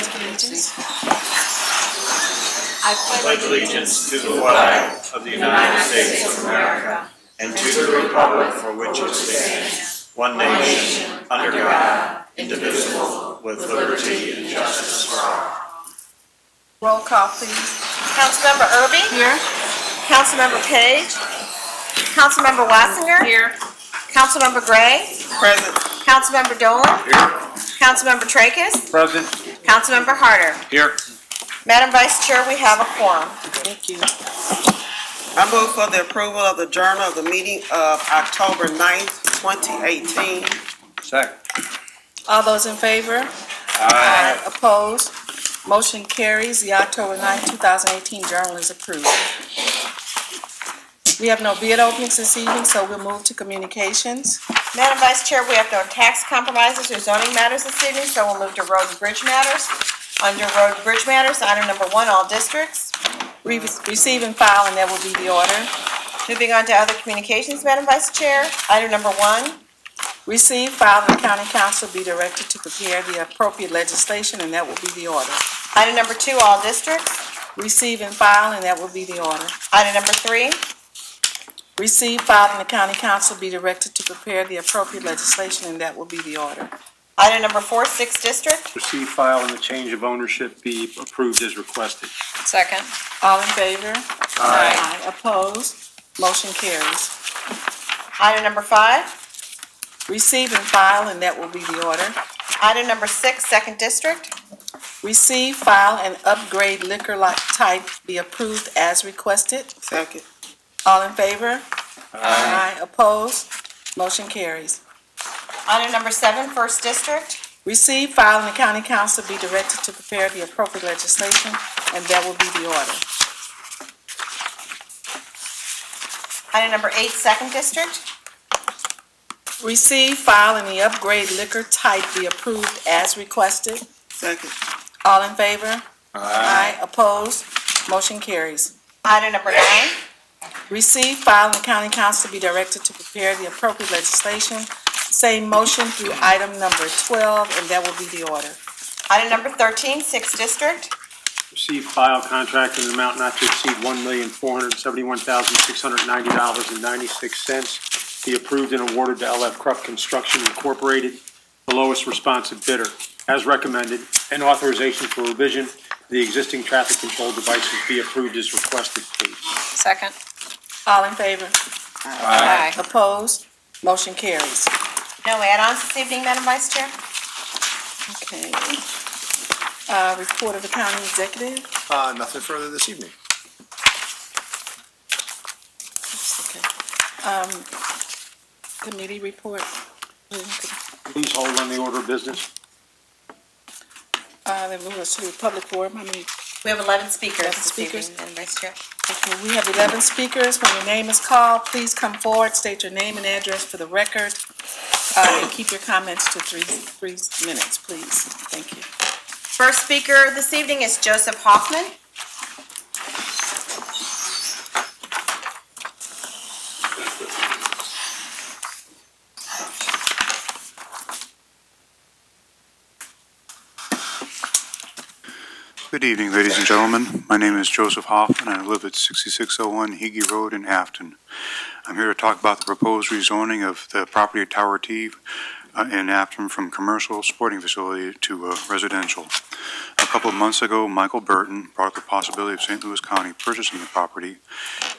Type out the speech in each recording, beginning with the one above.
pledge allegiance. I pledge allegiance to the flag of the United States of America and to the republic for which it stands, one nation, under God, indivisible, with liberty and justice for all. Roll call, please. Councilmember ERBY? Here. Councilmember Page? Councilmember Wasinger? Here. Councilmember Gray? Present. Councilmember Dolan? Here. Councilmember TRAKAS? Present. Councilmember Harder? Here. Madam Vice Chair, we have a quorum. Thank you. I move for the approval of the journal of the meeting of October 9th, 2018. Second. All those in favor? Aye. Opposed? Motion carries. The October 9th, 2018 journal is approved. We have no bid openings this evening, so we'll move to communications. Madam Vice Chair, we have no tax compromises or zoning matters this evening, so we'll move to road and bridge matters. Under road and bridge matters, item number 1, all districts. Receive and file, and that will be the order. Moving on to other communications, Madam Vice Chair, item number 1. Receive, file, and the county council be directed to prepare the appropriate legislation, and that will be the order. Item number 2, all districts. Receive and file, and that will be the order. Item number 3. Receive, file, and the county council be directed to prepare the appropriate legislation, and that will be the order. Item number 4, 6th district. Receive, file, and the change of ownership be approved as requested. Second. All in favor? Aye. Opposed? Motion carries. Item number 5. Receive and file, and that will be the order. Item number 6, 2nd district. Receive, file, and upgrade liquor type be approved as requested. Second. All in favor? Aye. Opposed? Motion carries. Item number 7, 1st district. Receive, file, and the county council be directed to prepare the appropriate legislation, and that will be the order. Item number 8, 2nd district. Receive, file, and the upgrade liquor type be approved as requested. Second. All in favor? Aye. Opposed? Motion carries. Item number 9. Receive, file, and the county council be directed to prepare the appropriate legislation. Same motion through item number 12, and that will be the order. Item number 13, 6th district. Receive, file, contract in an amount not to exceed $1,471,690.96. Be approved and awarded to LF Krupp Construction Incorporated, the lowest responsive bidder, as recommended, and authorization for revision of the existing traffic control devices be approved as requested, please. Second. All in favor? Aye. Opposed? Motion carries. No add-ons this evening, Madam Vice Chair? Okay. Report of the county executive. Nothing further this evening. Okay. Committee report. Please hold on the order of business. Then move us to the public forum. How many? We have 11 speakers 11 this speakers. evening, Madam Vice Chair. Okay, we have 11 speakers. When your name is called, please come forward, state your name and address for the record, and keep your comments to three minutes, please. Thank you. First speaker this evening is Joseph Hoffman. Good evening, ladies and gentlemen. My name is Joseph Hoffman, and I live at 6601 Higgy Road in Afton. I'm here to talk about the proposed rezoning of the property at Tower T in Afton from commercial sporting facility to residential. A couple of months ago, Michael Burton brought up the possibility of St. Louis County purchasing the property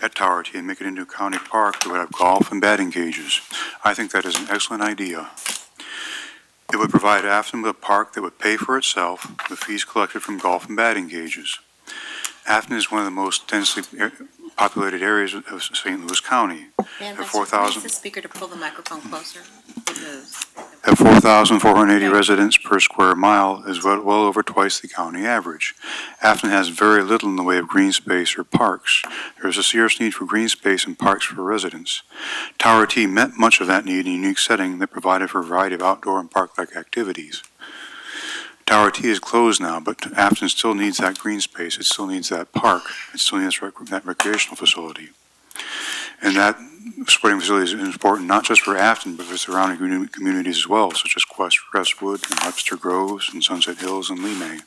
at Tower T and make it into a county park that would have golf and batting cages. I think that is an excellent idea. It would provide Afton with a park that would pay for itself with fees collected from golf and batting cages. Afton is one of the most densely populated areas of St. Louis County. At At 4,000 the speaker to pull the microphone closer. At 4,480 residents per square mile is well over twice the county average. Afton has very little in the way of green space or parks. There is a serious need for green space and parks for residents. Tower T met much of that need in a unique setting that provided for a variety of outdoor and park-like activities. Tower T is closed now, but Afton still needs that green space. It still needs that park. It still needs that recreational facility. And that sporting facilities is important not just for Afton, but for surrounding communities as well, such as Crestwood and Webster Groves and Sunset Hills and Lemay.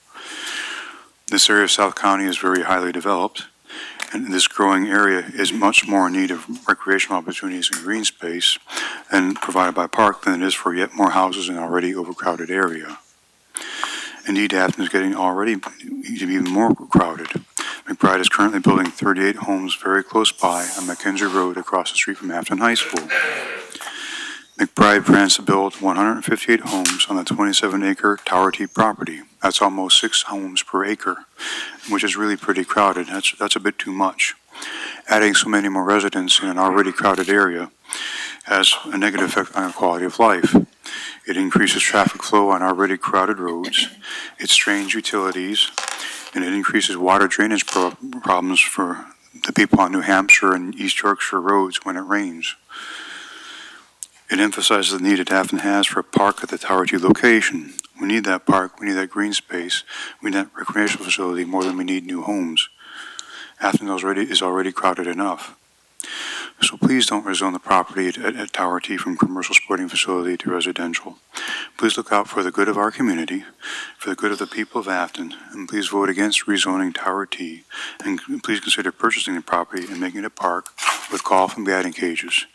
This area of South County is very highly developed, and this growing area is much more in need of recreational opportunities and green space and provided by park than it is for yet more houses in an already overcrowded area. Indeed, Afton is getting already to be even more crowded. McBride is currently building 38 homes very close by on McKenzie Road across the street from Afton High School. McBride plans to build 158 homes on the 27-acre Tower T property. That's almost 6 homes per acre, which is really pretty crowded. That's a bit too much. Adding so many more residents in an already crowded area has a negative effect on the quality of life. It increases traffic flow on already crowded roads, it strains utilities, and it increases water drainage problems for the people on New Hampshire and East Yorkshire roads when it rains. It emphasizes the need that Afton has for a park at the Tower T location. We need that park, we need that green space, we need that recreational facility more than we need new homes. Afton is already crowded enough. So please don't rezone the property at Tower T from commercial sporting facility to residential. Please look out for the good of our community, for the good of the people of Afton, and please vote against rezoning Tower T, and please consider purchasing the property and making it a park with golf and batting cages.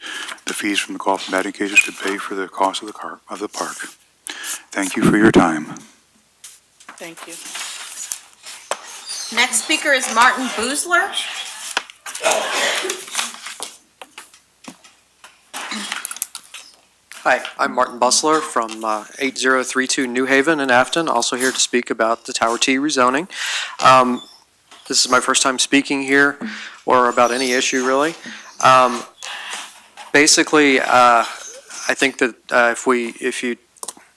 The fees from the golf and batting cages could pay for the cost of the park. Thank you for your time. Thank you. Next speaker is Martin Boozler. Hi, I'm Martin Busler from 8032 New Haven in Afton, also here to speak about the Tower T rezoning. This is my first time speaking here, or about any issue really. Basically, I think that if you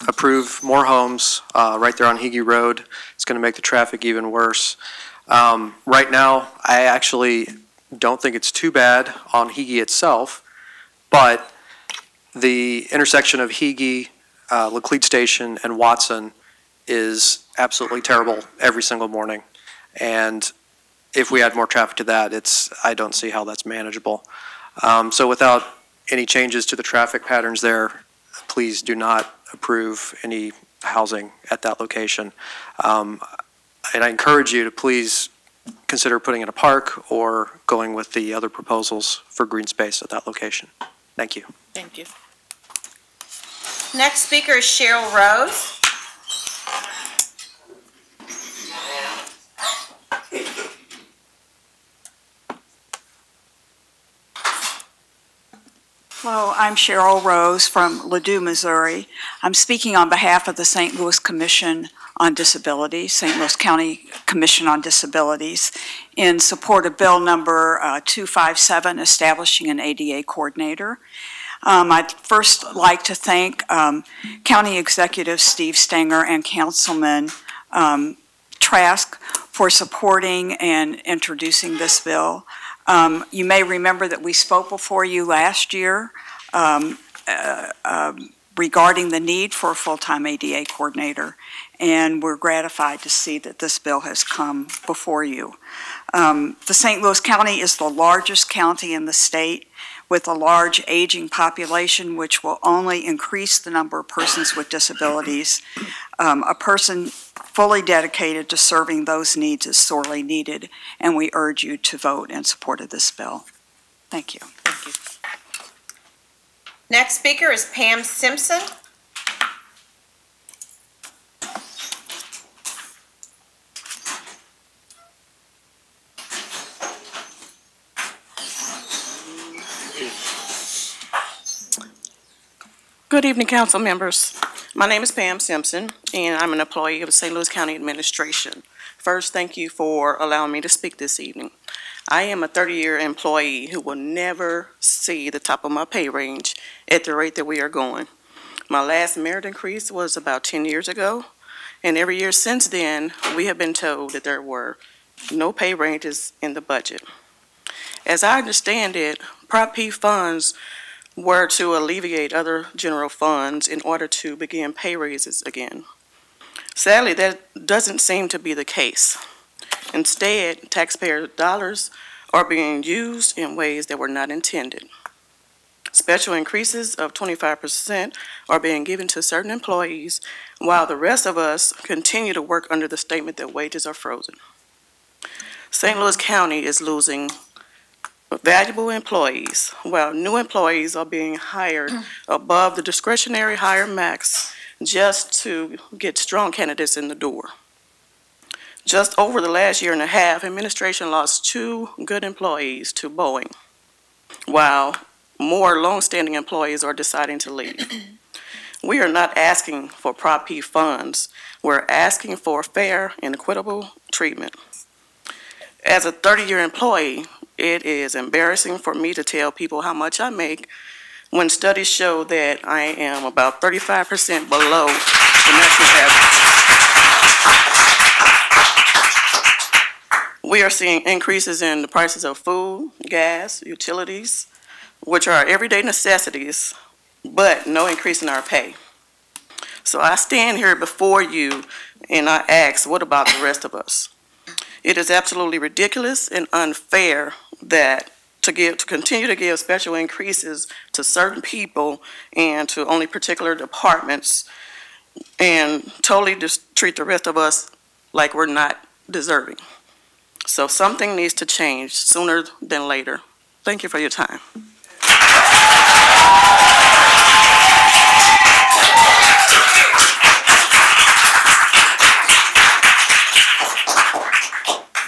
approve more homes right there on Higgy Road, it's going to make the traffic even worse. Right now, I actually don't think it's too bad on Higgy itself, but the intersection of Higgy, Laclede Station, and Watson is absolutely terrible every single morning. And if we add more traffic to that, I don't see how that's manageable. So without any changes to the traffic patterns there, please do not approve any housing at that location. And I encourage you to please consider putting in a park or going with the other proposals for green space at that location. Thank you. Thank you. Next speaker is Cheryl Rose. Hello, I'm Cheryl Rose from Ladue, Missouri. I'm speaking on behalf of the St. Louis Commission on Disabilities, St. Louis County Commission on Disabilities, in support of Bill number 257, establishing an ADA coordinator. I'd first like to thank County Executive Steve Stenger and Councilman Trask for supporting and introducing this bill. You may remember that we spoke before you last year regarding the need for a full-time ADA coordinator, and we're gratified to see that this bill has come before you. The St. Louis County is the largest county in the state with a large aging population, which will only increase the number of persons with disabilities. A person fully dedicated to serving those needs is sorely needed, and we urge you to vote in support of this bill. Thank you. Thank you. Next speaker is Pam Simpson. Good evening, council members. My name is Pam Simpson, and I'm an employee of the St. Louis County Administration. First, thank you for allowing me to speak this evening. I am a 30-year employee who will never see the top of my pay range at the rate that we are going. My last merit increase was about 10 years ago, and every year since then, we have been told that there were no pay ranges in the budget. As I understand it, Prop P funds were to alleviate other general funds in order to begin pay raises again. Sadly, that doesn't seem to be the case. Instead, taxpayer dollars are being used in ways that were not intended. Special increases of 25% are being given to certain employees, while the rest of us continue to work under the statement that wages are frozen. St. Louis County is losing valuable employees, while new employees are being hired above the discretionary hire max just to get strong candidates in the door. Just over the last year and a half, administration lost 2 good employees to Boeing, while more long-standing employees are deciding to leave. We are not asking for Prop P funds. We're asking for fair and equitable treatment. As a 30-year employee, it is embarrassing for me to tell people how much I make when studies show that I am about 35% below the national average. We are seeing increases in the prices of food, gas, utilities, which are everyday necessities, but no increase in our pay. So I stand here before you and I ask, what about the rest of us? It is absolutely ridiculous and unfair that to continue to give special increases to certain people and to only particular departments and totally just treat the rest of us like we're not deserving. So something needs to change sooner than later. Thank you for your time.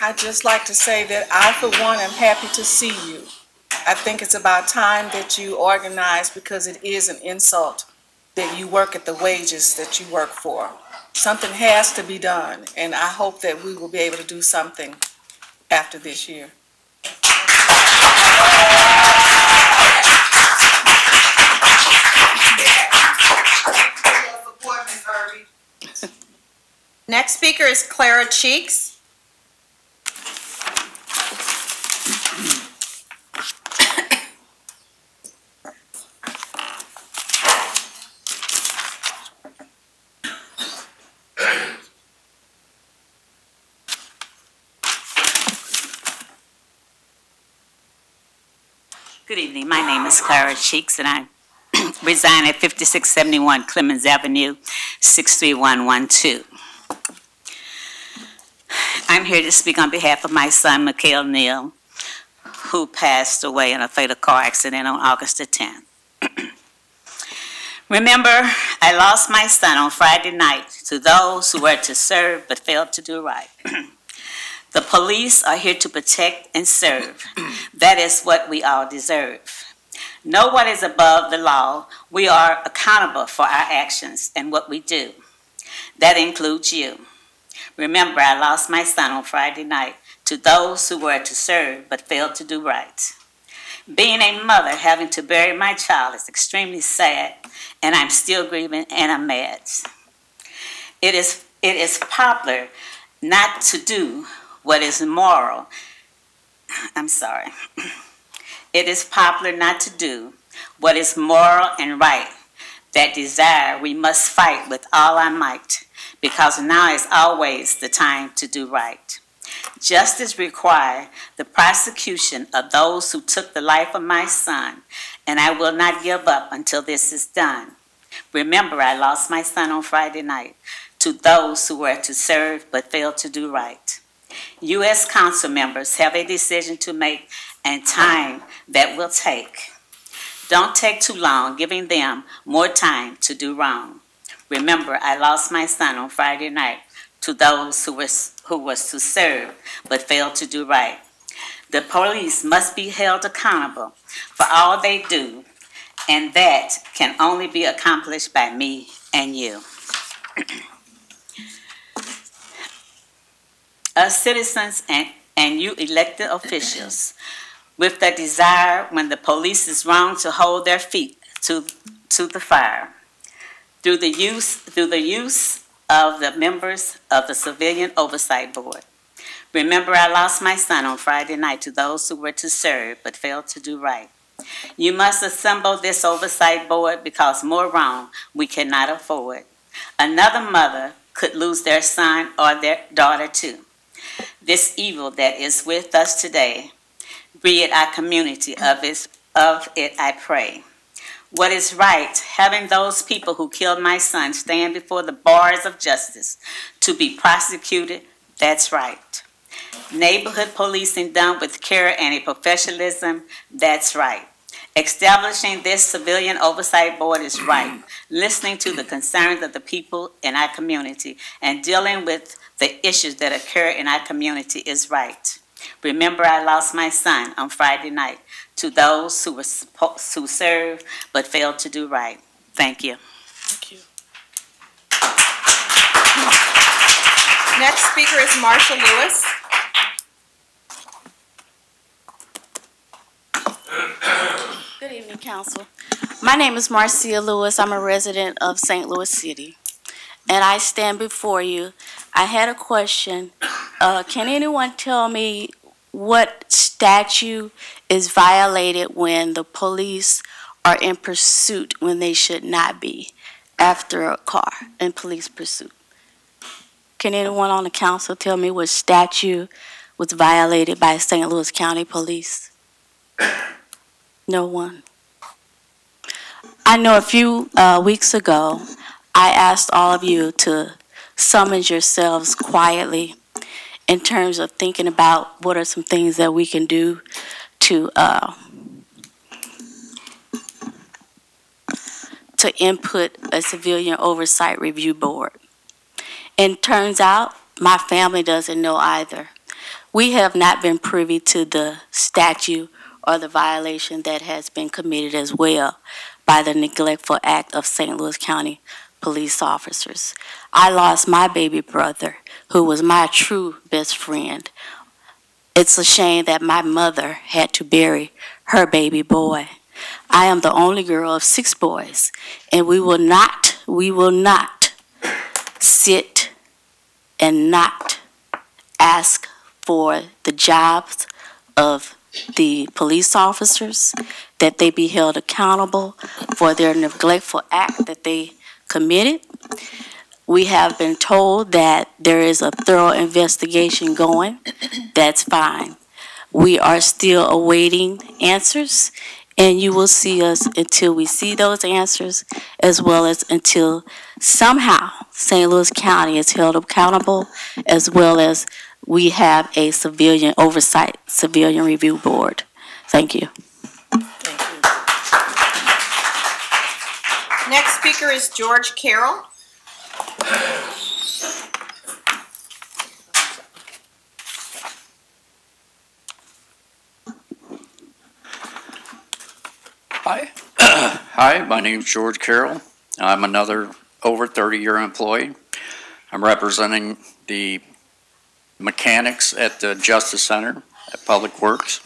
I'd just like to say that I, for one, am happy to see you. I think it's about time that you organize, because it is an insult that you work at the wages that you work for. Something has to be done, and I hope that we will be able to do something after this year. Next speaker is Clara Cheeks. Good evening. My name is Clara Cheeks, and I reside at 5671 Clemens Avenue, 63112. I'm here to speak on behalf of my son, Mikhail Neal, who passed away in a fatal car accident on August the 10th. Remember, I lost my son on Friday night to those who were to serve but failed to do right. The police are here to protect and serve. That is what we all deserve. No one is above the law. We are accountable for our actions and what we do. That includes you. Remember, I lost my son on Friday night to those who were to serve but failed to do right. Being a mother, having to bury my child is extremely sad, and I'm still grieving and I'm mad. It is popular not to do what is moral. I'm sorry. It is popular not to do what is moral and right. That desire we must fight with all our might, because now is always the time to do right. Justice requires the prosecution of those who took the life of my son, and I will not give up until this is done. Remember, I lost my son on Friday night to those who were to serve but failed to do right. U.S. Council members have a decision to make and time that will take. Don't take too long giving them more time to do wrong. Remember, I lost my son on Friday night to those who was to serve but failed to do right. The police must be held accountable for all they do, and that can only be accomplished by me and you. Us citizens and you elected officials, with the desire when the police is wrong to hold their feet to the fire. Through the use of the members of the Civilian Oversight Board. Remember, I lost my son on Friday night to those who were to serve but failed to do right. You must assemble this oversight board, because more wrong we cannot afford. Another mother could lose their son or their daughter too. This evil that is with us today, rid our community of it, I pray. what is right, having those people who killed my son stand before the bars of justice to be prosecuted, that's right. Neighborhood policing done with care and a professionalism, that's right. Establishing this civilian oversight board is right. Listening to the concerns of the people in our community and dealing with the issues that occur in our community is right. Remember, I lost my son on Friday night. To those who served but failed to do right. Thank you. Thank you. Next speaker is Marsha Lewis. Good evening, Council. My name is Marcia Lewis. I'm a resident of St. Louis City, and I stand before you. I had a question. Can anyone tell me what statute is violated when the police are in pursuit when they should not be after a car in police pursuit? Can anyone on the council tell me what statute was violated by St. Louis County Police? No one. I know a few weeks ago, I asked all of you to summon yourselves quietly in terms of thinking about what are some things that we can do to input a civilian oversight review board. And turns out my family doesn't know either. We have not been privy to the statute or the violation that has been committed as well by the neglectful act of St. Louis County police officers. I lost my baby brother, who was my true best friend. It's a shame that my mother had to bury her baby boy. I am the only girl of 6 boys, and we will not sit and not ask for the jobs of the police officers, that they be held accountable for their neglectful act that they committed. We have been told that there is a thorough investigation going. That's fine. We are still awaiting answers, and you will see us until we see those answers, as well as until somehow St. Louis County is held accountable, as well as we have a civilian oversight, civilian review board. Thank you. Thank you. Next speaker is George Carroll. Hi. Hi, my name is George Carroll. I'm another over 30-year employee. I'm representing the mechanics at the Justice Center at Public Works.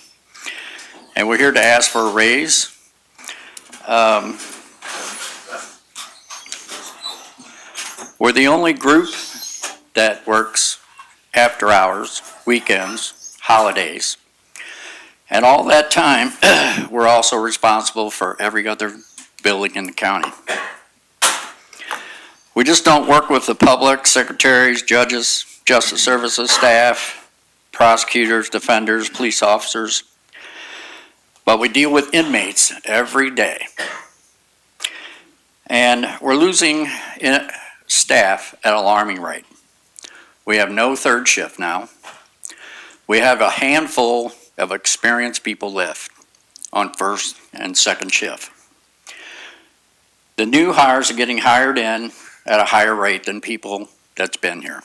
And we're here to ask for a raise. We're the only group that works after hours, weekends, holidays. And all that time, we're also responsible for every other building in the county. We just don't work with the public, secretaries, judges, justice services staff, prosecutors, defenders, police officers, but we deal with inmates every day. And we're losing staff at an alarming rate. We have no third shift now. We have a handful of experienced people left on first and second shift. The new hires are getting hired in at a higher rate than people that's been here.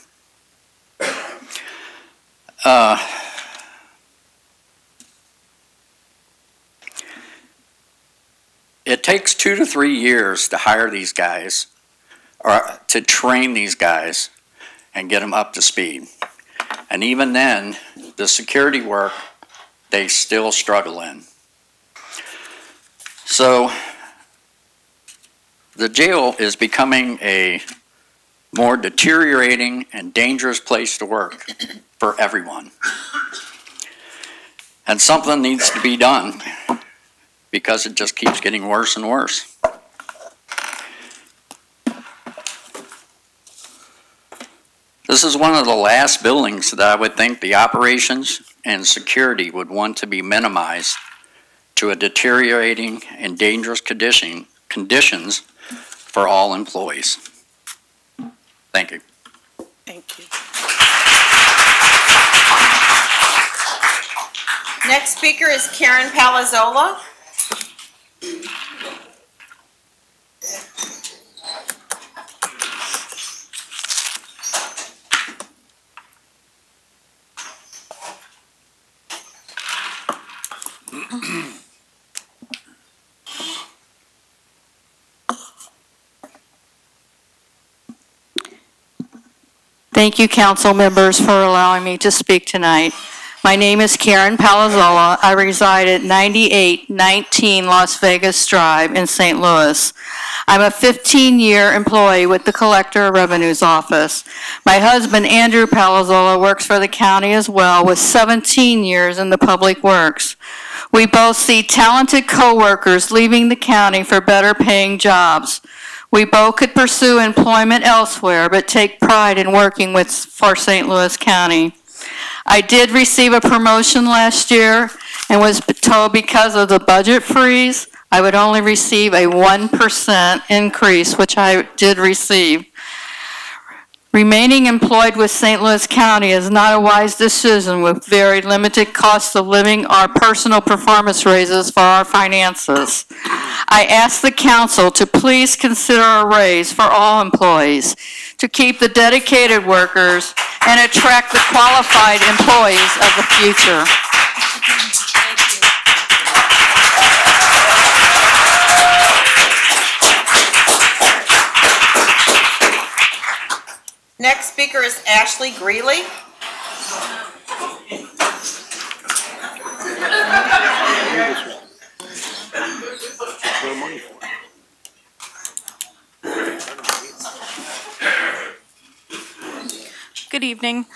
It takes 2 to 3 years to hire these guys, or to train these guys and get them up to speed. And even then, the security work, they still struggle in. So the jail is becoming a more deteriorating and dangerous place to work for everyone. And something needs to be done because it just keeps getting worse and worse. This is one of the last buildings that I would think the operations and security would want to be minimized to a deteriorating and dangerous condition conditions for all employees. Thank you. Thank you. Next speaker is Karen Palazzola. Thank you, council members, for allowing me to speak tonight. My name is Karen Palazzola. I reside at 9819 Las Vegas Drive in St. Louis. I'm a 15-year employee with the Collector of Revenue's office. My husband, Andrew Palazzola, works for the county as well, with 17 years in the public works. We both see talented co-workers leaving the county for better paying jobs. We both could pursue employment elsewhere, but take pride in working for St. Louis County. I did receive a promotion last year and was told because of the budget freeze, I would only receive a 1% increase, which I did receive. Remaining employed with St. Louis County is not a wise decision with very limited costs of living or personal performance raises for our finances. I ask the council to please consider a raise for all employees to keep the dedicated workers and attract the qualified employees of the future. Next speaker is Ashley Greeley. Good evening.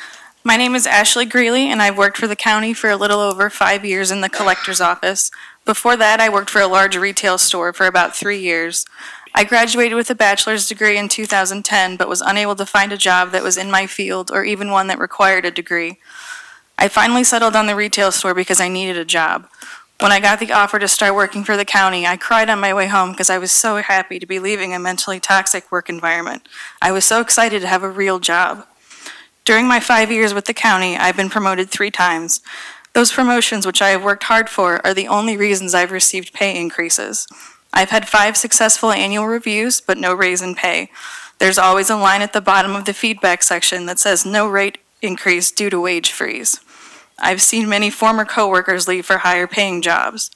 My name is Ashley Greeley, and I've worked for the county for a little over 5 years in the collector's office. Before that, I worked for a large retail store for about 3 years. I graduated with a bachelor's degree in 2010, but was unable to find a job that was in my field or even one that required a degree. I finally settled on the retail store because I needed a job. When I got the offer to start working for the county, I cried on my way home because I was so happy to be leaving a mentally toxic work environment. I was so excited to have a real job. During my 5 years with the county, I've been promoted 3 times. Those promotions, which I have worked hard for, are the only reasons I've received pay increases. I've had 5 successful annual reviews, but no raise in pay. There's always a line at the bottom of the feedback section that says no rate increase due to wage freeze. I've seen many former coworkers leave for higher paying jobs.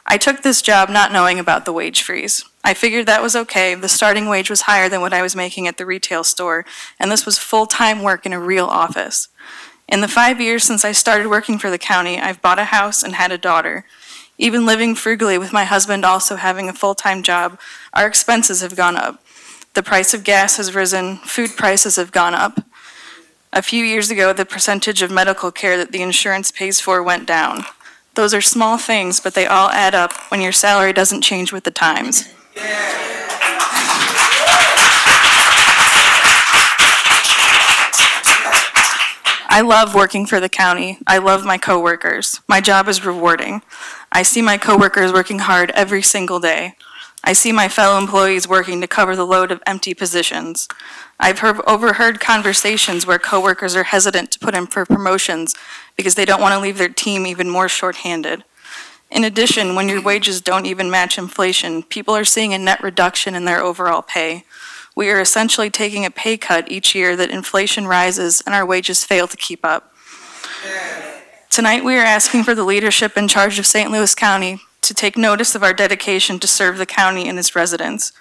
I took this job not knowing about the wage freeze. I figured that was okay. The starting wage was higher than what I was making at the retail store, and this was full-time work in a real office. In the 5 years since I started working for the county, I've bought a house and had a daughter. Even living frugally with my husband also having a full-time job, our expenses have gone up. The price of gas has risen, food prices have gone up. A few years ago, the percentage of medical care that the insurance pays for went down. Those are small things, but they all add up when your salary doesn't change with the times. I love working for the county. I love my coworkers. My job is rewarding. I see my coworkers working hard every single day. I see my fellow employees working to cover the load of empty positions. I've overheard conversations where coworkers are hesitant to put in for promotions because they don't want to leave their team even more shorthanded. In addition, when your wages don't even match inflation, people are seeing a net reduction in their overall pay. We are essentially taking a pay cut each year that inflation rises and our wages fail to keep up. Tonight we are asking for the leadership in charge of St. Louis County to take notice of our dedication to serve the county and its residents.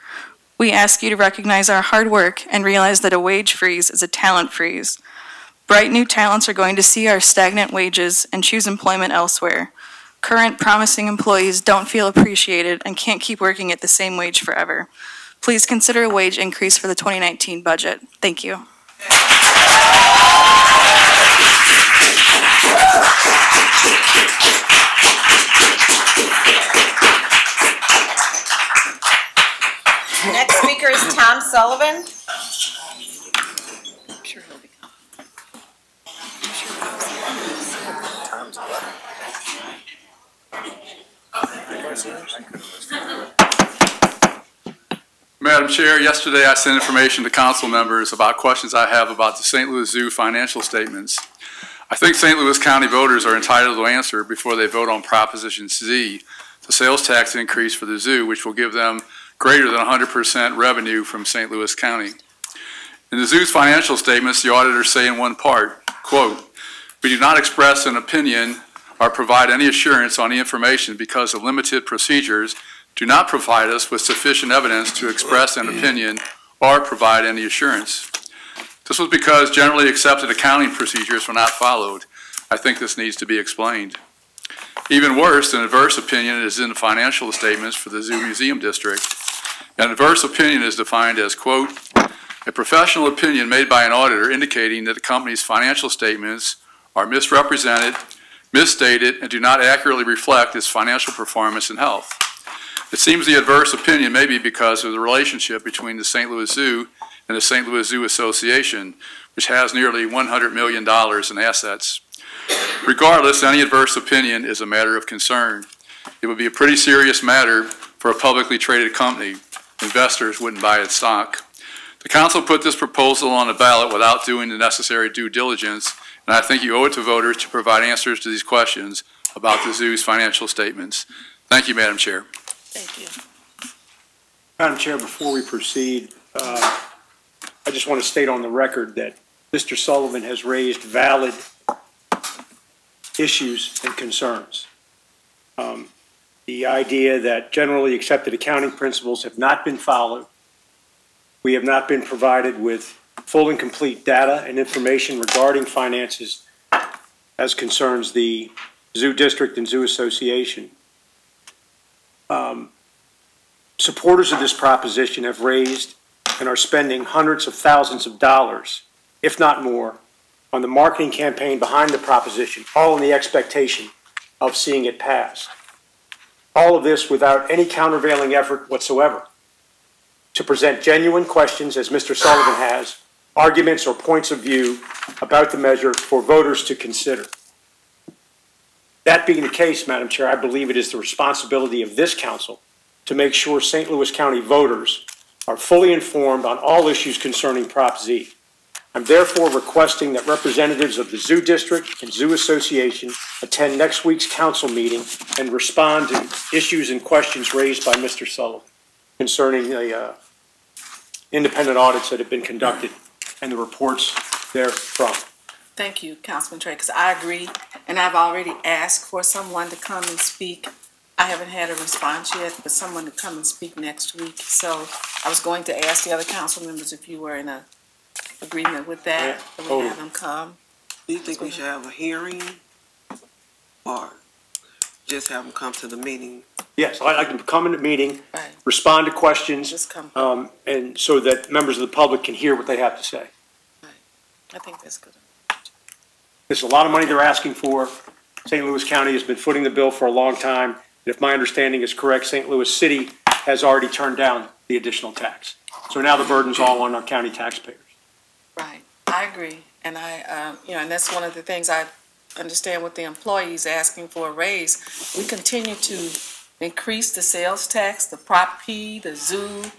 We ask you to recognize our hard work and realize that a wage freeze is a talent freeze. Bright new talents are going to see our stagnant wages and choose employment elsewhere. Current promising employees don't feel appreciated and can't keep working at the same wage forever. Please consider a wage increase for the 2019 budget. Thank you. Next speaker is Tom Sullivan. Madam Chair, yesterday I sent information to council members about questions I have about the St. Louis Zoo financial statements. I think St. Louis County voters are entitled to answer before they vote on Proposition Z, the sales tax increase for the zoo, which will give them greater than 100% revenue from St. Louis County. In the zoo's financial statements, the auditors say in one part, quote, "We do not express an opinion or provide any assurance on the information because of limited procedures do not provide us with sufficient evidence to express an opinion or provide any assurance." This was because generally accepted accounting procedures were not followed. I think this needs to be explained. Even worse, an adverse opinion is in the financial statements for the Zoo Museum District. An adverse opinion is defined as, quote, "A professional opinion made by an auditor indicating that the company's financial statements are misrepresented, misstated, and do not accurately reflect its financial performance and health." It seems the adverse opinion may be because of the relationship between the St. Louis Zoo and the St. Louis Zoo Association, which has nearly $100 million in assets. Regardless, any adverse opinion is a matter of concern. It would be a pretty serious matter for a publicly traded company. Investors wouldn't buy its stock. The council put this proposal on the ballot without doing the necessary due diligence, and I think you owe it to voters to provide answers to these questions about the zoo's financial statements. Thank you, Madam Chair. Thank you. Madam Chair, before we proceed, I just want to state on the record that Mr. Sullivan has raised valid issues and concerns. The idea that generally accepted accounting principles have not been followed. We have not been provided with full and complete data and information regarding finances as concerns the Zoo District and Zoo Association. Supporters of this proposition have raised and are spending hundreds of thousands of dollars, if not more, on the marketing campaign behind the proposition, all in the expectation of seeing it passed. All of this without any countervailing effort whatsoever to present genuine questions, as Mr. Sullivan has, arguments or points of view about the measure for voters to consider. That being the case, Madam Chair, I believe it is the responsibility of this council to make sure St. Louis County voters are fully informed on all issues concerning Prop Z. I'm therefore requesting that representatives of the Zoo District and Zoo Association attend next week's council meeting and respond to issues and questions raised by Mr. Sullivan concerning the independent audits that have been conducted and the reports therefrom. Thank you, Councilman Trakas. I agree, and I've already asked for someone to come and speak. I haven't had a response yet, but someone to come and speak next week. So I was going to ask the other council members if you were in agreement with that. Yeah, totally. Have them come. Do you think we should have a hearing or just have them come to the meeting? Yes, I can come in the meeting, right, respond to questions, just come. And so that members of the public can hear what they have to say. Right. I think that's good. There's a lot of money they're asking for. St. Louis County has been footing the bill for a long time. If my understanding is correct, St. Louis City has already turned down the additional tax. So now the burden's all on our county taxpayers. Right, I agree. And and that's one of the things I understand with the employees asking for a raise. We continue to increase the sales tax, the Prop P, the zoo,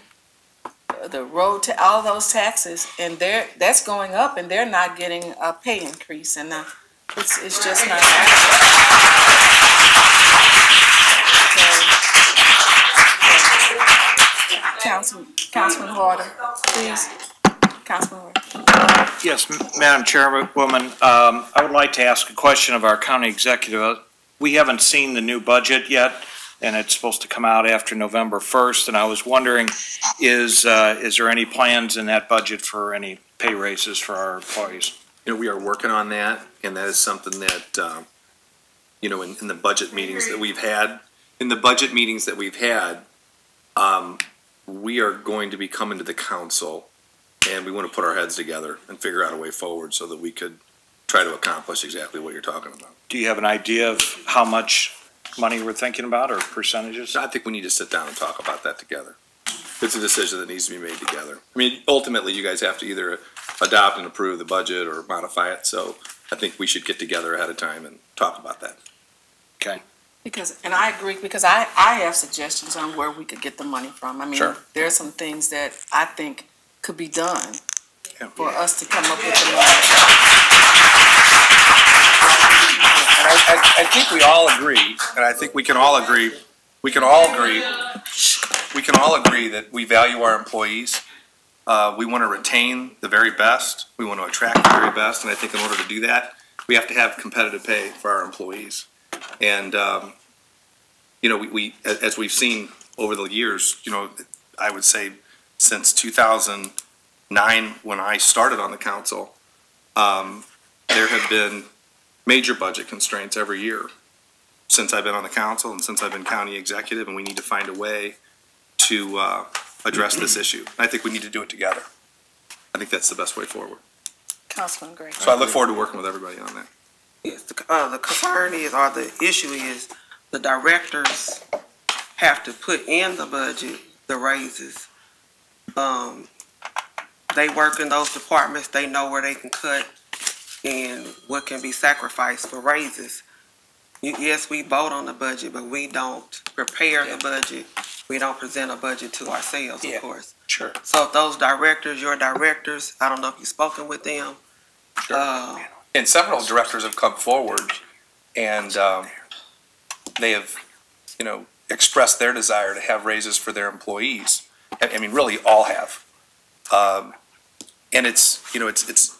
the road, all those taxes, and that's going up, and they're not getting a pay increase, and it's just not Councilman Harder, please. Councilman Harder. Yes, Madam Chairwoman, I would like to ask a question of our county executive. We haven't seen the new budget yet, and it's supposed to come out after November 1st, and I was wondering, is there any plans in that budget for any pay raises for our employees? We are working on that, and that is something that, in the budget meetings that we've had, we are going to be coming to the council, and we want to put our heads together and figure out a way forward so that we could try to accomplish exactly what you're talking about. Do you have an idea of how much money we're thinking about, or percentages? I think we need to sit down and talk about that together. It's a decision that needs to be made together. I mean, ultimately, you guys have to either adopt and approve the budget or modify it, so I think we should get together ahead of time and talk about that. Okay. Because, and I agree, because I have suggestions on where we could get the money from. I mean, Sure. there are some things that I think could be done Yeah. for us to come up with the money. And I think we all agree, and I think we can all agree that we value our employees. We want to retain the very best. We want to attract the very best. And I think in order to do that, we have to have competitive pay for our employees. And, you know, we as we've seen over the years, you know, I would say since 2009, when I started on the council, there have been major budget constraints every year since I've been on the council and since I've been county executive, and we need to find a way to address this issue. I think we need to do it together. I think that's the best way forward. Councilman Gray. So I look forward to working with everybody on that. Yes, the concern is, or the issue is, the directors have to put in the budget the raises. They work in those departments, they know where they can cut and what can be sacrificed for raises. Yes, we vote on the budget, but we don't prepare the budget. We don't present a budget to ourselves, of course. Sure. So if those directors, your directors, I don't know if you've spoken with them. And several directors have come forward and they have, you know, expressed their desire to have raises for their employees. I mean, really all have. And it's, you know, it's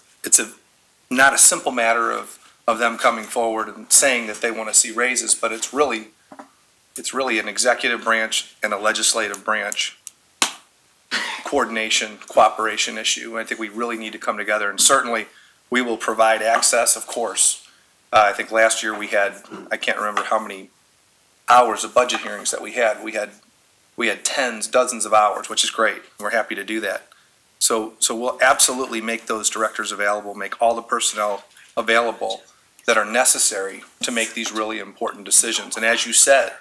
not a simple matter of them coming forward and saying that they want to see raises, but it's really an executive branch and a legislative branch coordination, cooperation issue. I think we really need to come together, and certainly we will provide access, of course. I think last year we had, I can't remember how many hours of budget hearings that we had. We had tens, dozens of hours, which is great. We're happy to do that. So we'll absolutely make those directors available, make all the personnel available that are necessary to make these really important decisions. And as you said,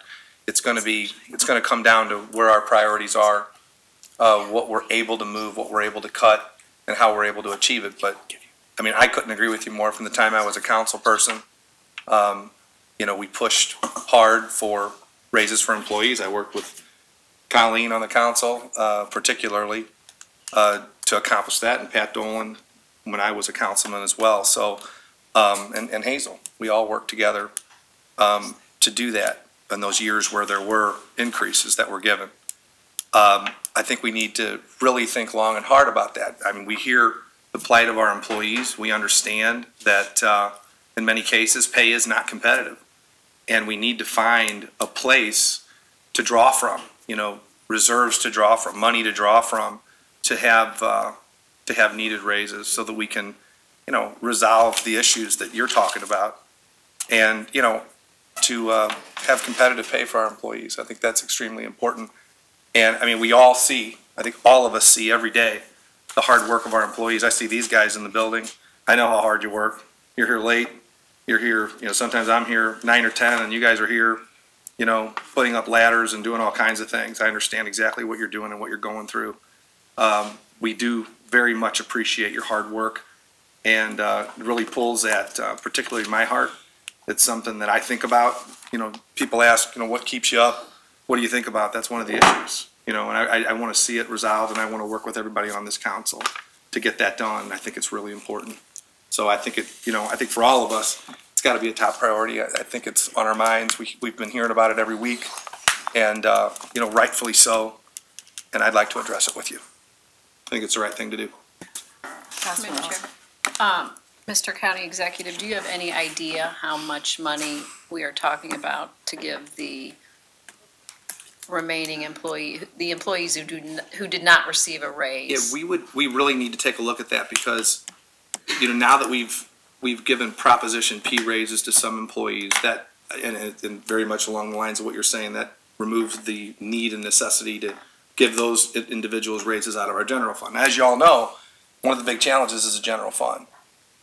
it's going to come down to where our priorities are, what we're able to move, what we're able to cut, and how we're able to achieve it. But I mean, I couldn't agree with you more. From the time I was a council person, you know, we pushed hard for raises for employees. I worked with Colleen on the council, particularly, to accomplish that, and Pat Dolan when I was a councilman as well. So, and Hazel, we all worked together to do that in those years where there were increases that were given. I think we need to really think long and hard about that. I mean, we hear the plight of our employees. We understand that in many cases pay is not competitive, and we need to find a place to draw from, you know, reserves to draw from, money to draw from, to have needed raises so that we can, you know, resolve the issues that you're talking about, and, you know, to have competitive pay for our employees. I think that's extremely important. And I mean, we all see, I think all of us see every day, the hard work of our employees. I see these guys in the building. I know how hard you work. You're here late. You're here, you know, sometimes I'm here 9 or 10 and you guys are here, you know, putting up ladders and doing all kinds of things. I understand exactly what you're doing and what you're going through. We do very much appreciate your hard work, and it really pulls at particularly my heart. It's something that I think about. You know, people ask, you know, what keeps you up? What do you think about? That's one of the issues, you know, and I want to see it resolved, and I want to work with everybody on this council to get that done. I think it's really important. So I think I think for all of us, it's got to be a top priority. I think it's on our minds. We've been hearing about it every week, and, you know, rightfully so, and I'd like to address it with you. I think it's the right thing to do. Madam Chair. Mr. County Executive, do you have any idea how much money we are talking about to give the remaining employees who did not receive a raise? Yeah, we really need to take a look at that, because, you know, now that we've given Proposition P raises to some employees, that, and very much along the lines of what you're saying, that removes the need and necessity to give those individuals raises out of our general fund. As you all know, one of the big challenges is a general fund,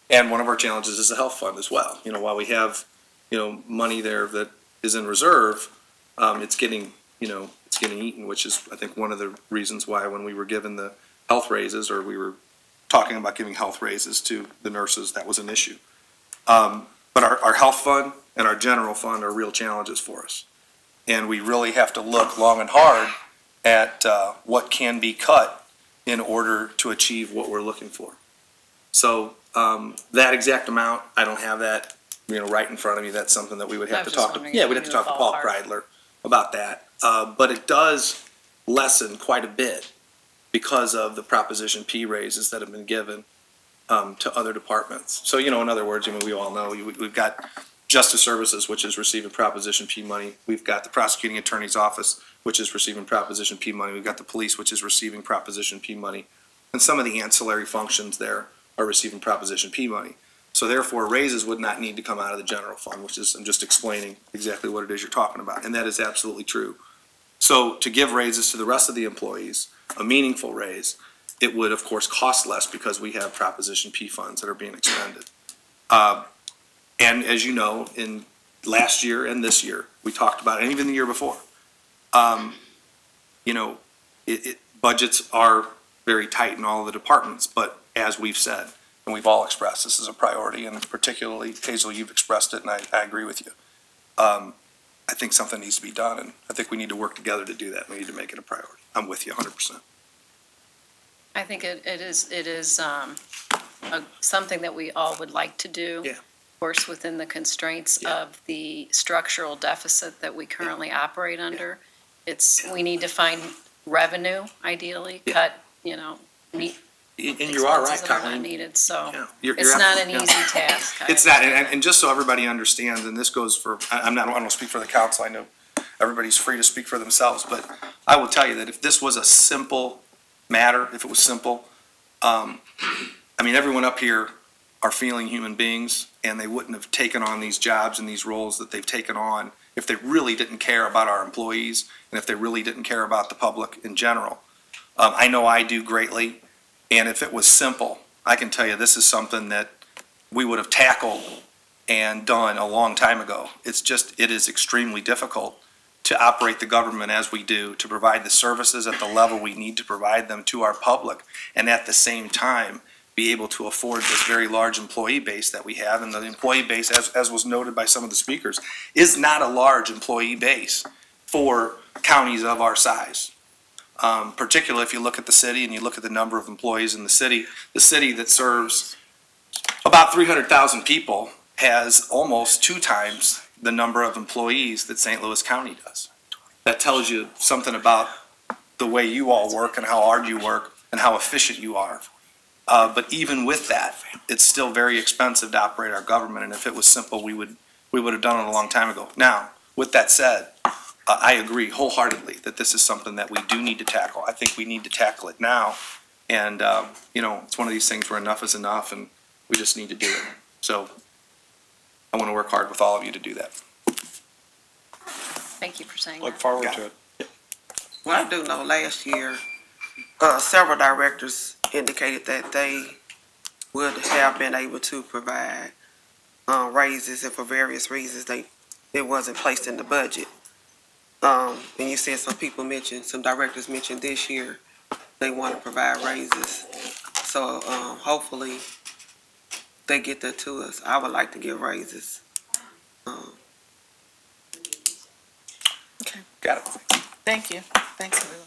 and one of our challenges is the health fund as well. You know, while we have, you know, money there that is in reserve, it's getting eaten, which is, I think, one of the reasons why when we were given the health raises, or we were talking about giving health raises to the nurses, that was an issue. But our health fund and our general fund are real challenges for us. And we really have to look long and hard at what can be cut in order to achieve what we're looking for. So that exact amount, I don't have that, right in front of me. That's something that we would have to talk to. Yeah, we'd have to talk to Paul Kreidler about that. But it does lessen quite a bit because of the Proposition P raises that have been given to other departments. So, in other words, we all know we've got Justice Services, which is receiving Proposition P money. We've got the Prosecuting Attorney's Office, which is receiving Proposition P money. We've got the police, which is receiving Proposition P money. And some of the ancillary functions there are receiving Proposition P money. So therefore, raises would not need to come out of the general fund, which is, I'm just explaining exactly what it is you're talking about. And that is absolutely true. So to give raises to the rest of the employees, a meaningful raise, it would of course cost less because we have Proposition P funds that are being expended. And as you know, in last year and this year, we talked about it, and even the year before, budgets are very tight in all of the departments, but as we've said, and we've all expressed, this is a priority, and particularly, Hazel, you've expressed it, and I agree with you. I think something needs to be done, and I think we need to work together to do that. We need to make it a priority. I'm with you 100%. I think it is something that we all would like to do. Yeah. Of course, within the constraints of the structural deficit that we currently operate under. We need to find revenue, ideally, cut, meet And you are right, expenses that are not Colleen. needed, so You're it's not an absolutely- easy task. It's not, and just so everybody understands, and this goes for, I don't speak for the council, I know everybody's free to speak for themselves, but I will tell you that if this was a simple matter, if it was simple, everyone up here are feeling human beings, and they wouldn't have taken on these jobs and these roles that they've taken on if they really didn't care about our employees, and if they really didn't care about the public in general. I know I do greatly, and if it was simple, I can tell you this is something that we would have tackled and done a long time ago. It is extremely difficult to operate the government as we do, to provide the services at the level we need to provide them to our public, and at the same time, be able to afford this very large employee base that we have. And the employee base, as was noted by some of the speakers, is not a large employee base for counties of our size. Particularly if you look at the city and you look at the number of employees in the city that serves about 300,000 people has almost 2 times the number of employees that St. Louis County does. That tells you something about the way you all work and how hard you work and how efficient you are. But even with that, it's still very expensive to operate our government, and if it was simple, we would have done it a long time ago. Now, with that said, I agree wholeheartedly that this is something that we do need to tackle. I think we need to tackle it now, and it's one of these things where enough is enough, and we just need to do it. So I want to work hard with all of you to do that. Thank you for saying Look that. forward to it. Well, I do know last year, several directors indicated that they would have been able to provide raises, and for various reasons it wasn't placed in the budget. And you said some directors mentioned this year they want to provide raises. So hopefully they get that to us. I would like to give raises. Okay. Got it. Thank you. Thanks, Will.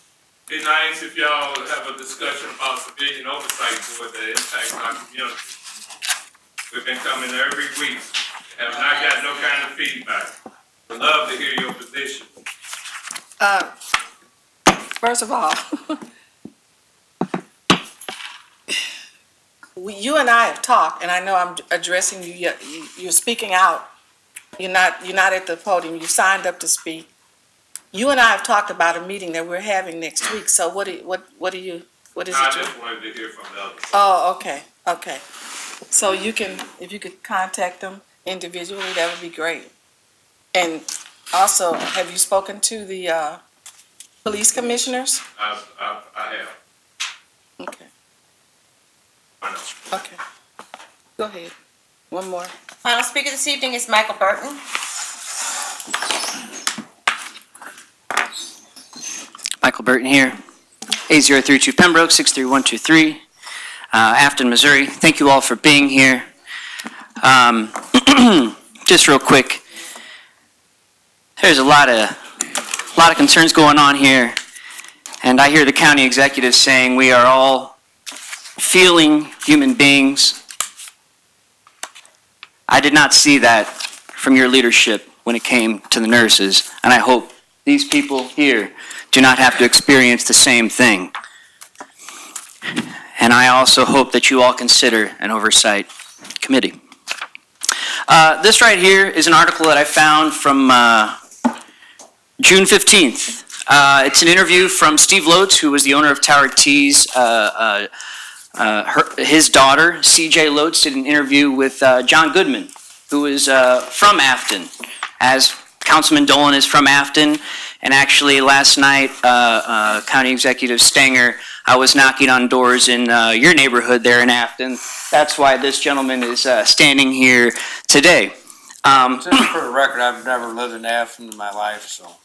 Be nice if y'all have a discussion about civilian oversight board that impacts our community. We've been coming every week, have not got no kind of feedback. Would love to hear your position. First of all, you and I have talked, and I know I'm addressing you. You're speaking out. You're not at the podium. You signed up to speak. You and I have talked about a meeting that we're having next week. So what is it? I just wanted to hear from the others. Oh, okay. So if you could contact them individually, that would be great. And also, have you spoken to the police commissioners? I have. Okay. I know. Okay. Go ahead. One more. Final speaker this evening is Michael Burton. Michael Burton here, 8032 Pembroke, 63123, Afton, Missouri. Thank you all for being here. Just real quick, There's a lot of concerns going on here, and I hear the county executive saying we are all feeling human beings. I did not see that from your leadership when it came to the nurses, and I hope these people here do not have to experience the same thing. And I also hope that you all consider an oversight committee. This right here is an article that I found from June 15th. It's an interview from Steve Lotes, who was the owner of Tower T's. His daughter, CJ Lotes, did an interview with John Goodman, who is from Afton, as Councilman Dolan is from Afton. And actually, last night, County Executive Stenger, I was knocking on doors in your neighborhood there in Afton. That's why this gentleman is standing here today. Just for the record, I've never lived in Afton in my life, so.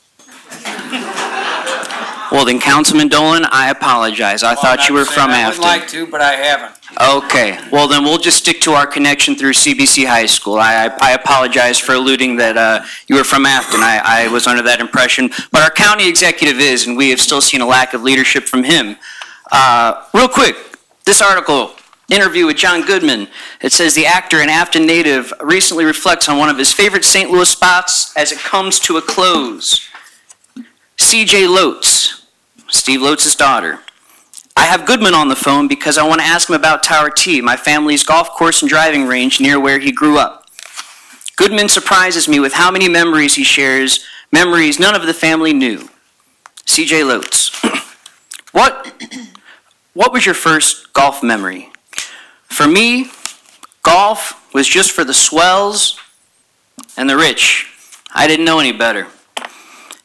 Well, then, Councilman Dolan, I apologize. I thought you were from Afton. I would like to, but I haven't. Okay. Well, then we'll just stick to our connection through CBC High School. I apologize for alluding that you were from Afton. I was under that impression. But our county executive is, and we have still seen a lack of leadership from him. Real quick, this article, interview with John Goodman. It says the actor and Afton native recently reflects on one of his favorite St. Louis spots as it comes to a close. CJ Lotes, Steve Lotes' daughter. I have Goodman on the phone because I want to ask him about Tower T, my family's golf course and driving range near where he grew up. Goodman surprises me with how many memories he shares, memories none of the family knew. CJ Lotes. What was your first golf memory? For me, golf was just for the swells and the rich. I didn't know any better.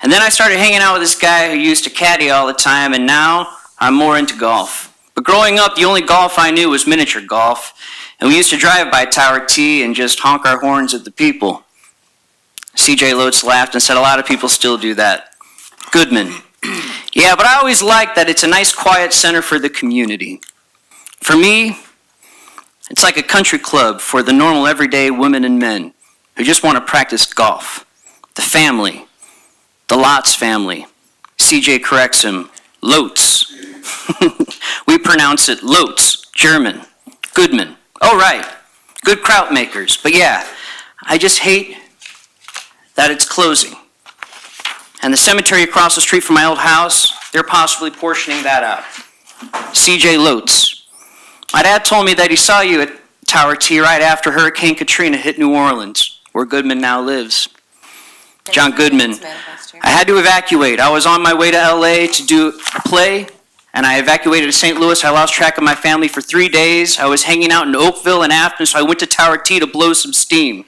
And then I started hanging out with this guy who used to caddy all the time, and now I'm more into golf. But growing up, the only golf I knew was miniature golf, and we used to drive by Tower T and just honk our horns at the people. CJ Lotes laughed and said a lot of people still do that. Goodman. Yeah, but I always liked that it's a nice quiet center for the community. For me, it's like a country club for the normal everyday women and men who just want to practice golf. The family. The Lots family. CJ corrects him. Lotes. We pronounce it Lotes, German. Goodman. Oh, right. Good kraut makers. But yeah, I just hate that it's closing. And the cemetery across the street from my old house, they're possibly portioning that out. CJ Lotes. My dad told me that he saw you at Tower T right after Hurricane Katrina hit New Orleans, where Goodman now lives. John Goodman. I had to evacuate. I was on my way to LA to do a play, and I evacuated to St. Louis. I lost track of my family for 3 days. I was hanging out in Oakville and Afton, so I went to Tower T to blow some steam.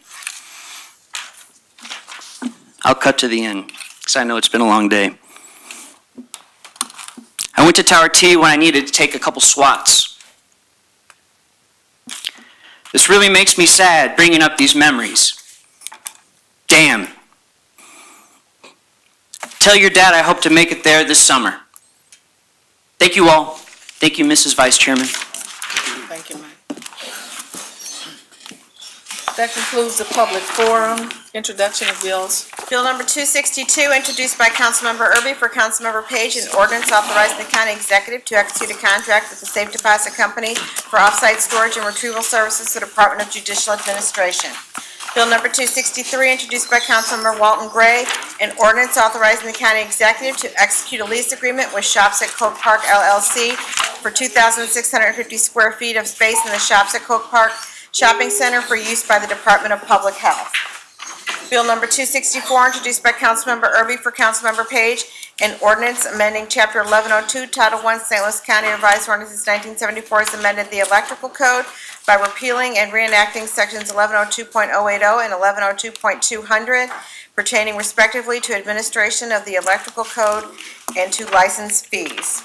I'll cut to the end, because I know it's been a long day. I went to Tower T when I needed to take a couple swats. This really makes me sad, bringing up these memories. Damn. Tell your dad I hope to make it there this summer. Thank you all. Thank you, Mrs. Vice Chairman. Thank you, Mike. That concludes the public forum. Introduction of bills. Bill number 262, introduced by Councilmember ERBY for Councilmember Page, an ordinance authorizing the county executive to execute a contract with the Safe Deposit Company for off-site storage and retrieval services to the Department of Judicial Administration. Bill number 263, introduced by Councilmember Walton Gray, an ordinance authorizing the county executive to execute a lease agreement with Shops at Coke Park LLC for 2,650 square feet of space in the Shops at Coke Park Shopping Center for use by the Department of Public Health. Bill number 264, introduced by Councilmember ERBY for Councilmember Page, an ordinance amending Chapter 1102, Title I, St. Louis County Revised Ordinances 1974 as amended the Electrical Code by repealing and reenacting Sections 1102.080 and 1102.200 pertaining respectively to administration of the Electrical Code and to license fees.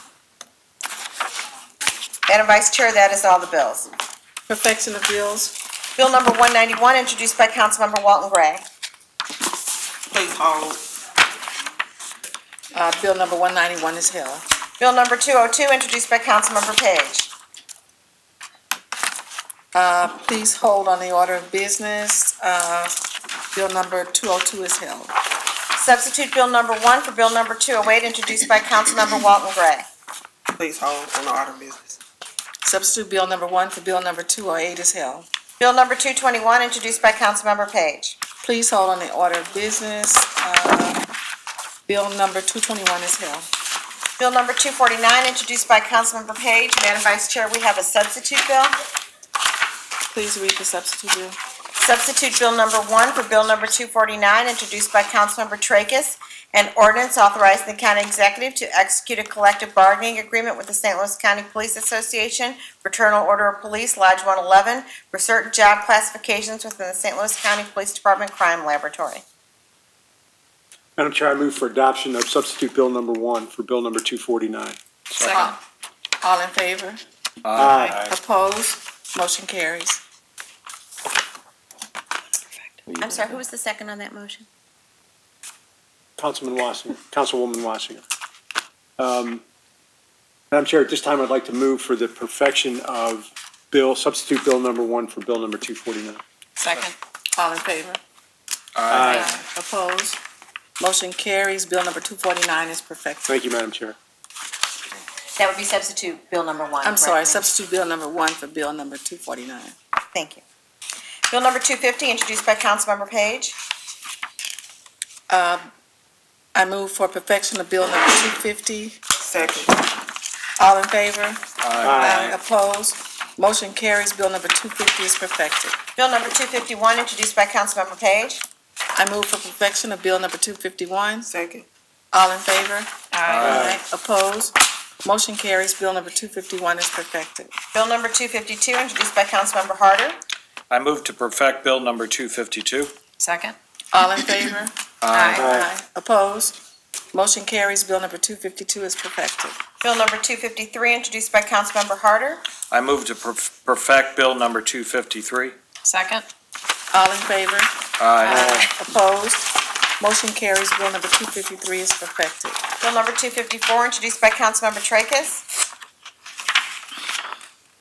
Madam Vice Chair, that is all the bills. Perfection of bills. Bill number 191, introduced by Councilmember Walton Gray. Please hold. Bill number 191 is held. Bill number 202, introduced by Councilmember Page. Please hold on the order of business. Bill number 202 is held. Substitute Bill number 1 for Bill number 208, introduced by Councilmember Walton Gray. Please hold on the order of business. Substitute Bill number 1 for Bill number 208 is held. Bill number 221, introduced by Councilmember Page. Please hold on the order of business. Bill number 221 is held. Bill number 249, introduced by Councilmember Page. Madam Vice Chair, we have a substitute bill. Please read the substitute bill. Substitute Bill number 1 for Bill number 249, introduced by Councilmember TRAKAS, an ordinance authorizing the county executive to execute a collective bargaining agreement with the St. Louis County Police Association, Fraternal Order of Police, Lodge 111, for certain job classifications within the St. Louis County Police Department Crime Laboratory. Madam Chair, I move for adoption of substitute Bill number 1 for Bill number 249. Second. All in favor? Aye. Opposed? Motion carries. I'm sorry, who was the second on that motion? Councilwoman Wasinger. Madam Chair, at this time, I'd like to move for the perfection of substitute Bill number 1 for Bill number 249. Second. All in favor? Aye. Opposed? Motion carries. Bill number 249 is perfected. Thank you, Madam Chair. That would be substitute Bill number 1. I'm sorry, correct? substitute Bill number 1 for Bill number 249. Thank you. Bill number 250, introduced by Councilmember Page. I move for perfection of Bill number 250. Second. All in favor? Aye. Opposed? Motion carries. Bill number 250 is perfected. Bill number 251, introduced by Councilmember Page. I move for perfection of Bill number 251. Second. All in favor? Aye. Opposed? Motion carries. Bill number 251 is perfected. Bill number 252, introduced by Councilmember Harder. I move to perfect Bill number 252. Second. All in favor? Aye. Opposed? Motion carries. Bill number 252 is perfected. Bill number 253, introduced by Councilmember Harder. I move to perfect Bill number 253. Second. All in favor? Aye. Opposed? Motion carries. Bill number 253 is perfected. Bill number 254, introduced by Councilmember Tracus.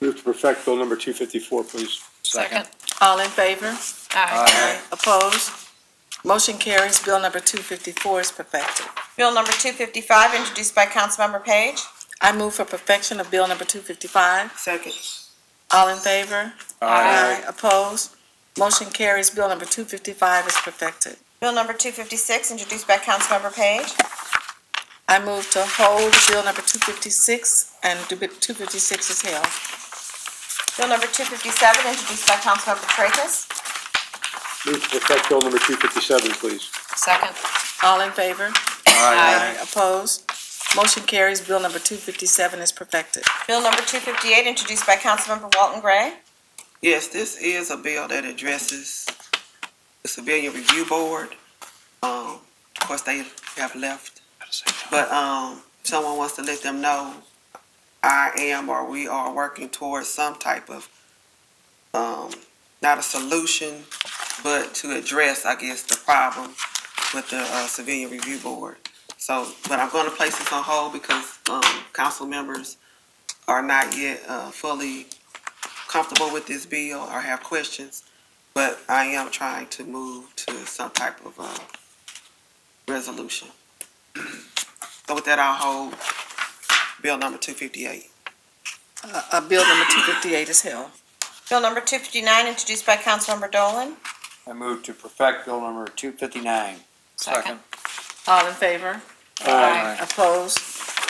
Move to perfect Bill number 254, please. Second. All in favor? Aye. Opposed? Motion carries. Bill number 254 is perfected. Bill number 255, introduced by Councilmember Page. I move for perfection of Bill number 255. Second. All in favor? Aye. Opposed? Motion carries. Bill number 255 is perfected. Bill number 256, introduced by Councilmember Page. I move to hold Bill number 256, and 256 is held. Bill number 257, introduced by Councilmember Tracus. Move to perfect Bill number 257, please. Second. All in favor? Aye. Opposed? Motion carries. Bill number 257 is perfected. Bill number 258, introduced by Councilmember Walton Gray. Yes, this is a bill that addresses the Civilian Review Board. Of course, they have left. But someone wants to let them know we are working towards some type of, not a solution, but to address, I guess, the problem with the Civilian Review Board. So, but I'm going to place this on hold because council members are not yet fully comfortable with this bill or have questions. But I am trying to move to some type of resolution. So with that, I'll hold Bill number 258. Bill number 258 is held. Bill number 259, introduced by Councilmember Dolan. I move to perfect Bill number 259. Second. All in favor? Aye. Opposed?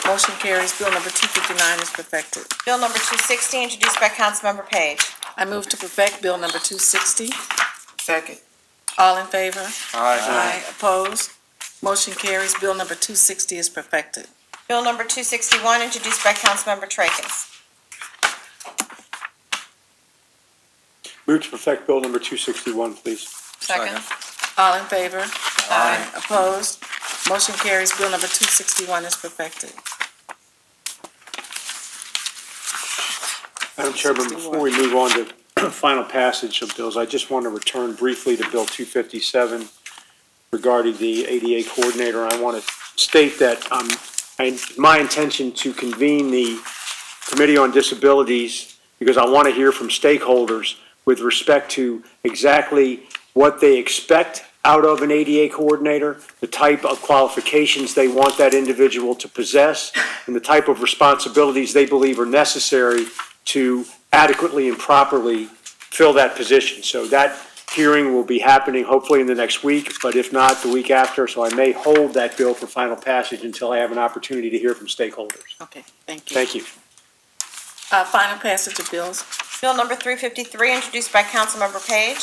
Motion carries. Bill number 259 is perfected. Bill number 260, introduced by Councilmember Page. I move to perfect Bill number 260. Second. All in favor? Aye. Opposed? Motion carries. Bill number 260 is perfected. Bill number 261, introduced by Councilmember Tracus. Move to perfect Bill number 261, please. Second. All in favor? Aye. Opposed? Motion carries. Bill number 261 is perfected. Madam Chairman, before we move on to final passage of bills, I just want to return briefly to Bill 257 regarding the ADA coordinator. I want to state that my intention to convene the Committee on Disabilities because I want to hear from stakeholders with respect to exactly what they expect out of an ADA coordinator, the type of qualifications they want that individual to possess, and the type of responsibilities they believe are necessary to adequately and properly fill that position. So that hearing will be happening hopefully in the next week, but if not, the week after. So I may hold that bill for final passage until I have an opportunity to hear from stakeholders. Okay, thank you. Thank you. Final passage of bills. Bill number 353, introduced by Councilmember Page.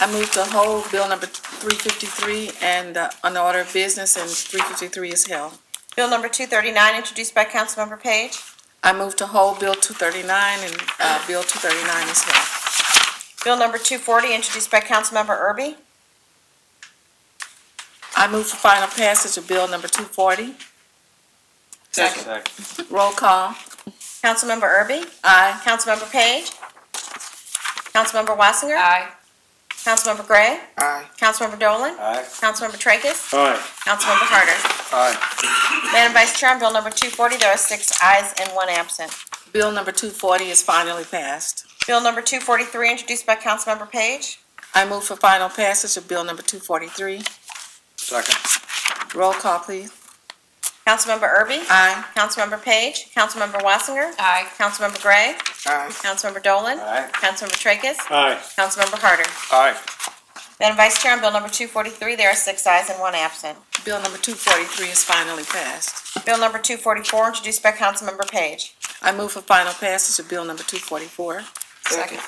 I move to hold bill number 353 and on the order of business, and 353 is held. Bill number 239, introduced by Councilmember Page. I move to hold bill 239 and bill 239 is held. Bill number 240, introduced by Councilmember Erby. I move for final passage of bill number 240. Second. Roll call. Councilmember Erby? Aye. Councilmember Page? Councilmember Wasinger? Aye. Councilmember Gray? Aye. Councilmember Dolan? Aye. Councilmember Tracus? Aye. Councilmember Harder? Aye. Madam Vice Chair, on bill number 240, there are 6 ayes and 1 absent. Bill number 240 is finally passed. Bill number 243, introduced by Councilmember Page. I move for final passage of bill number 243. Second. Roll call, please. Councilmember Erby? Aye. Councilmember Page? Councilmember Wasinger? Aye. Councilmember Gray? Aye. Councilmember Dolan? Aye. Councilmember Tracus? Aye. Councilmember Harder? Aye. Madam Vice Chair, on bill number 243, there are 6 ayes and 1 absent. Bill number 243 is finally passed. Bill number 244, introduced by Councilmember Page. I move for final passage of bill number 244. Second.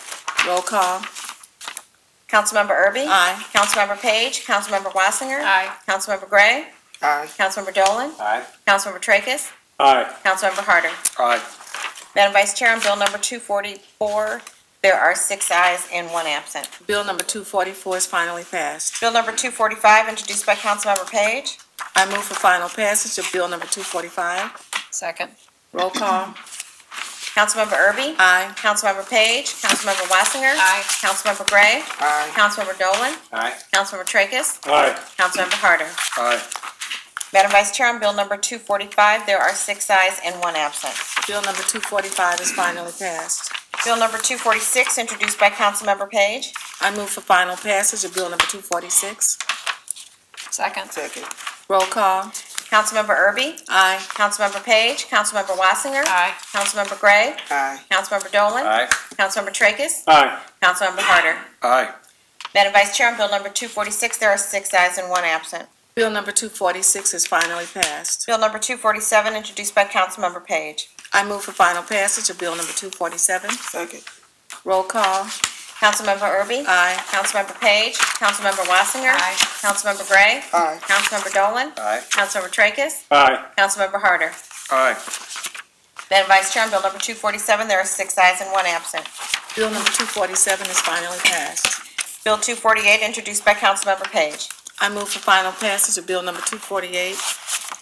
Roll call. Councilmember Erby? Aye. Councilmember Page? Councilmember Wasinger? Aye. Councilmember Gray? Aye. Councilmember Dolan? Aye. Councilmember Tracus? Aye. Councilmember Harder? Aye. Madam Vice Chair, on bill number 244, there are 6 ayes and 1 absent. Bill number 244 is finally passed. Bill number 245, introduced by Councilmember Page. I move for final passage of bill number 245. Second. Roll call. Councilmember Erby? Aye. Councilmember Page? Councilmember Wasinger? Aye. Councilmember Gray? Aye. Councilmember Dolan? Aye. Councilmember Tracus? Aye. Councilmember Harder? Aye. Madam Vice Chair, on bill number 245, there are 6 ayes and 1 absent. Bill number 245 is finally passed. Bill number 246, introduced by Councilmember Page. I move for final passage of bill number 246. Second. Second. Roll call. Councilmember Erby? Aye. Councilmember Page? Councilmember Wasinger? Aye. Councilmember Gray? Aye. Councilmember Dolan? Aye. Councilmember Tracus? Aye. Councilmember Harder? Aye. Madam Vice Chair, on bill number 246, there are 6 ayes and 1 absent. Bill number 246 is finally passed. Bill number 247, introduced by Councilmember Page. I move for final passage of bill number 247. Second. Roll call. Councilmember Erby? Aye. Councilmember Page? Councilmember Wasinger? Aye. Councilmember Gray? Aye. Councilmember Dolan? Aye. Councilmember Tracus? Aye. Councilmember Harder? Aye. Madam Vice Chair, on bill number 247, there are 6 ayes and 1 absent. Bill number 247 is finally passed. Bill 248, introduced by Councilmember Page. I move for final passage of bill number 248.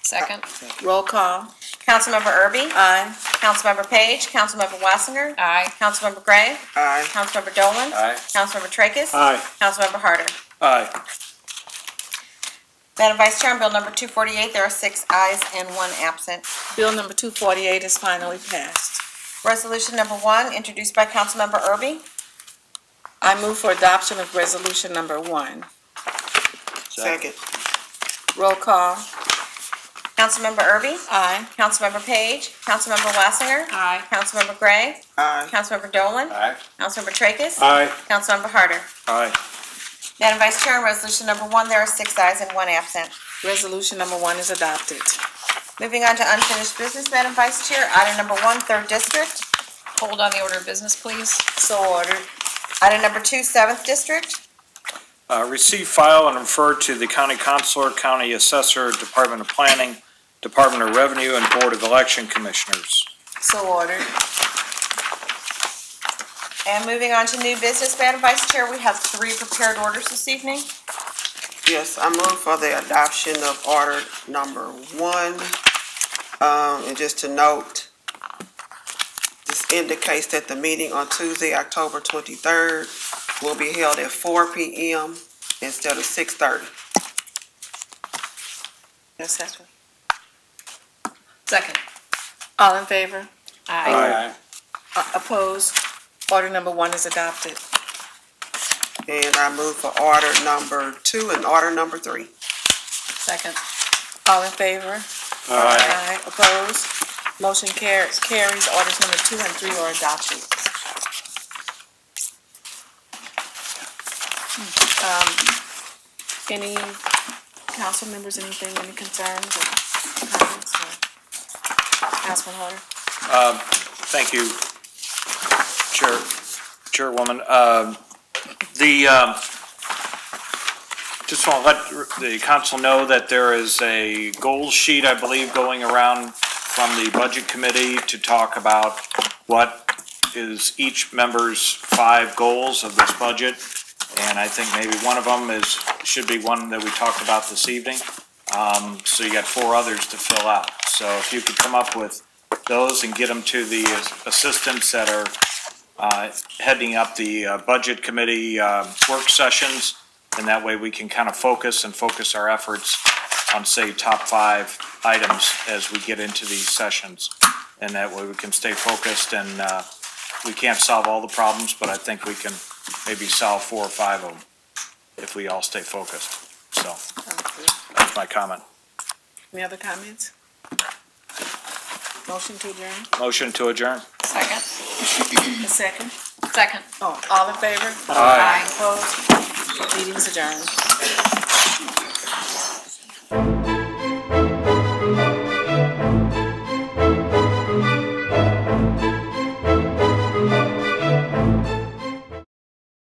Second. Roll call. Councilmember Erby? Aye. Councilmember Page? Councilmember Wasinger? Aye. Councilmember Gray? Aye. Councilmember Dolan? Aye. Councilmember Tracus? Aye. Councilmember Harder? Aye. Madam Vice Chair, on bill number 248, there are 6 ayes and 1 absent. Bill number 248 is finally passed. Resolution number 1, introduced by Councilmember Erby. I move for adoption of resolution number 1. Second. Roll call. Councilmember Erby? Aye. Councilmember Page? Councilmember Wasinger? Aye. Councilmember Gray? Aye. Councilmember Dolan? Aye. Councilmember Tracus? Aye. Councilmember Harder? Aye. Madam Vice Chair, on resolution number 1, there are 6 ayes and 1 absent. Resolution number 1 is adopted. Moving on to unfinished business, Madam Vice Chair, item number 1, 3rd District. Hold on the order of business, please. So ordered. Item number 2, 7th District. Receive, file, and refer to the County Consular, County Assessor, Department of Planning, Department of Revenue, and Board of Election Commissioners. So ordered. And moving on to new business, Madam Vice Chair, we have 3 prepared orders this evening. Yes, I move for the adoption of order number 1. And just to note, this indicates that the meeting on Tuesday, October 23rd will be held at 4 p.m. instead of 6:30. Yes, that's right. Second. All in favor? Aye. Opposed? Order number 1 is adopted. And I move for order number 2 and order number 3. Second. All in favor? Aye. Opposed? Motion carries. Orders number 2 and 3 are adopted. Any council members, anything, any concerns or comments? Councilman Harder? Thank you, Chairwoman. Just want to let the council know that there is a goals sheet, I believe, going around from the Budget Committee to talk about what is each member's 5 goals of this budget. And I think maybe one of them should be one that we talked about this evening. So you got 4 others to fill out. So if you could come up with those and get them to the assistants that are heading up the Budget Committee work sessions, and that way we can kind of focus our efforts on, say, top 5 items as we get into these sessions. And that way we can stay focused, and we can't solve all the problems, but I think we can maybe solve 4 or 5 of them if we all stay focused. So that's my comment. Any other comments? Motion to adjourn? Motion to adjourn. Second. A second? Second. Oh, all in favor? Aye. Opposed? Meeting's adjourned.